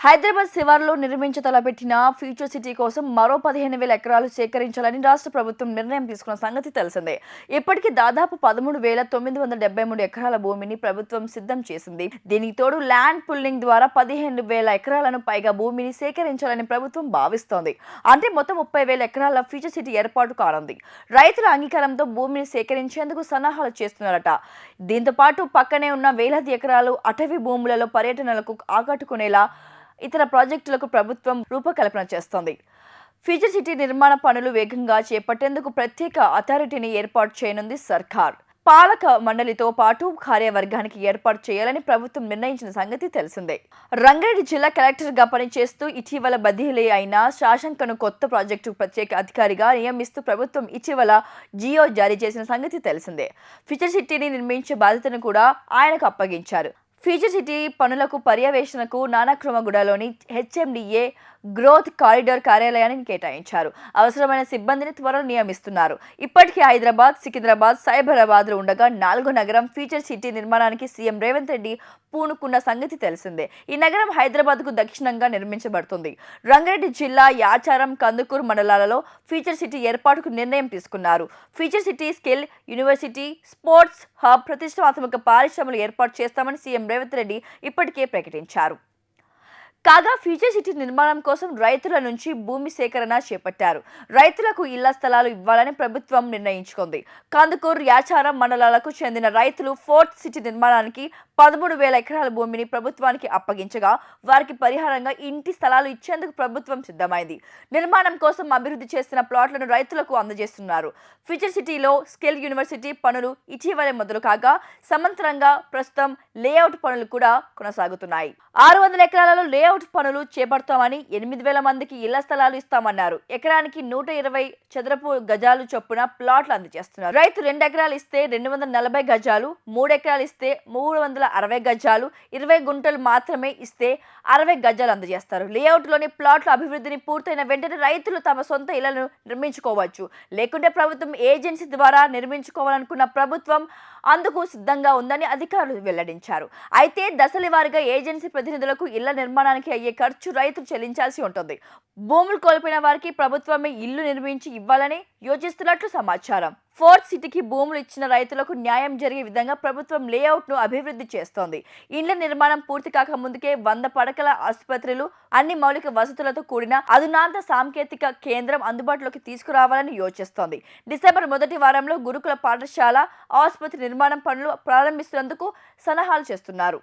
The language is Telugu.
హైదరాబాద్ శివారులో తలపెట్టిన ఫ్యూచర్ సిటీ కోసం మరో 15,000 ఎకరాలు సేకరించాలని రాష్ట్ర ప్రభుత్వం నిర్ణయం తీసుకున్న సంగతి తెలిసిందే. ఇప్పటికీ దాదాపు 13,973 ఎకరాల భూమిని ప్రభుత్వం సిద్ధం చేసింది. దీనికి తోడు ల్యాండ్ పుల్లింగ్ ద్వారా 15,000 ఎకరాలను పైగా భూమిని సేకరించాలని ప్రభుత్వం భావిస్తోంది. అంటే మొత్తం 30,000 ఎకరాల ఫ్యూచర్ సిటీ ఏర్పాటు కానుంది. రైతుల అంగీకారంతో భూమిని సేకరించేందుకు సన్నాహాలు చేస్తున్నారట. దీంతో పాటు పక్కనే ఉన్న వేలాది ఎకరాలు అటవీ భూములలో పర్యటనలకు ఆకట్టుకునేలా ఇతర ప్రాజెక్టులకు ప్రభుత్వం రూపకల్పన చేస్తోంది. ఫ్యూచర్ సిటీ నిర్మాణ పనులు వేగంగా చేపట్టేందుకు ప్రత్యేక అథారిటీని ఏర్పాటు చేయనుంది సర్కార్. పాలక మండలితో పాటు కార్యవర్గానికి ఏర్పాటు చేయాలని ప్రభుత్వం నిర్ణయించిన సంగతి తెలిసిందే. రంగారెడ్డి జిల్లా కలెక్టర్గా పనిచేస్తూ ఇటీవల బదిలీ అయిన శాసంకను కొత్త ప్రాజెక్టు ప్రత్యేక అధికారిగా నియమిస్తూ ప్రభుత్వం ఇటీవల జియో జారీ చేసిన సంగతి తెలిసిందే. ఫ్యూచర్ సిటీని నిర్మించే బాధ్యతను కూడా ఆయనకు అప్పగించారు. ఫ్యూచర్ సిటీ పనులకు పర్యవేక్షణకు నానక్రమగూడలోని హెచ్ఎండిఏ గ్రోత్ కారిడార్ కార్యాలయాన్ని కేటాయించారు. అవసరమైన సిబ్బందిని త్వరలో నియమిస్తున్నారు. ఇప్పటికీ హైదరాబాద్, సికింద్రాబాద్, సైబరాబాద్లు ఉండగా 4వ నగరం ఫ్యూచర్ సిటీ నిర్మాణానికి సీఎం రేవంత్ రెడ్డి పూనుకున్న సంగతి తెలిసిందే. ఈ నగరం హైదరాబాద్కు దక్షిణంగా నిర్మించబడుతుంది. రంగారెడ్డి జిల్లా యాచారం, కందుకూరు మండలాలలో ఫ్యూచర్ సిటీ ఏర్పాటుకు నిర్ణయం తీసుకున్నారు. Future city skill university, sports hub, ప్రతిష్టాత్మక పారిశ్రమలు ఏర్పాటు చేస్తామని సీఎం రేవంత్ రెడ్డి ఇప్పటికే ప్రకటించారు. కాగా ఫ్యూచర్ సిటీ నిర్మాణం కోసం రైతుల నుంచి భూమి సేకరణ చేపట్టారు. రైతులకు ఇళ్ల స్థలాలు ఇవ్వాలని ప్రభుత్వం నిర్ణయించుకుంది. కందుకూరు, యాచారం మండలాలకు చెందిన రైతులు ఫోర్త్ సిటీ నిర్మాణానికి 13,000 ఎకరాల భూమిని ప్రభుత్వానికి అప్పగించగా వారికి పరిహారంగా ఇంటి స్థలాలు ఇచ్చేందుకు ప్రభుత్వం సిద్ధమైంది. నిర్మాణం కోసం అభివృద్ధి చేసిన ప్లాట్లను రైతులకు అందజేస్తున్నారు. ఫ్యూచర్ సిటీలో స్కిల్ యూనివర్సిటీ పనులు ఇటీవలే మొదలు కాగా సమాంతరంగా ప్రస్తుతం లేఅవుట్ పనులు కూడా కొనసాగుతున్నాయి. 600 ఎకరాలలో లేఅవుట్ పనులు చేపడతామని 8,000 మందికి ఇళ్ల స్థలాలు ఇస్తామన్నారు. ఎకరానికి 120 చదరపు గజాలు చొప్పున ప్లాట్లు అందజేస్తున్నారు. రైతు 2 ఎకరాలు ఇస్తే 240 గజాలు, 3 ఎకరాలు ఇస్తే 360 గజాలు, 20 గుంటలు మాత్రమే ఇస్తే 60 గజాలు అందజేస్తారు. లేఅవుట్లోని ప్లాట్ల అభివృద్ధిని పూర్తయిన వెంటనే రైతులు తమ సొంత ఇళ్లను నిర్మించుకోవచ్చు. లేకుంటే ప్రభుత్వం ఏజెన్సీ ద్వారా నిర్మించుకోవాలనుకున్న ప్రభుత్వం అందుకు సిద్ధంగా ఉందని అధికారులు వెల్లడించారు. అయితే దశల వారీగా ఏజెన్సీ ప్రతినిధులకు ఇళ్ల నిర్మాణానికి అయ్యే ఖర్చు రైతులు చెల్లించాల్సి ఉంటుంది. భూములు కోల్పోయిన వారికి ప్రభుత్వమే ఇల్లు నిర్మించి ఇవ్వాలని యోచిస్తున్నట్లు సమాచారం. ఫోర్త్ సిటీకి భూములు ఇచ్చిన రైతులకు న్యాయం జరిగే విధంగా ప్రభుత్వం లేఅవుట్ను అభివృద్ధి చేస్తోంది. ఇండ్ల నిర్మాణం పూర్తి కాక ముందుకే 100 పడకల ఆసుపత్రులు, అన్ని మౌలిక వసతులతో కూడిన అధునాత సాంకేతిక కేంద్రం అందుబాటులోకి తీసుకురావాలని యోచిస్తోంది. డిసెంబర్ మొదటి వారంలో గురుకుల పాఠశాల, ఆసుపత్రి నిర్మాణం పనులు ప్రారంభిస్తున్నందుకు సన్నాహాలు చేస్తున్నారు.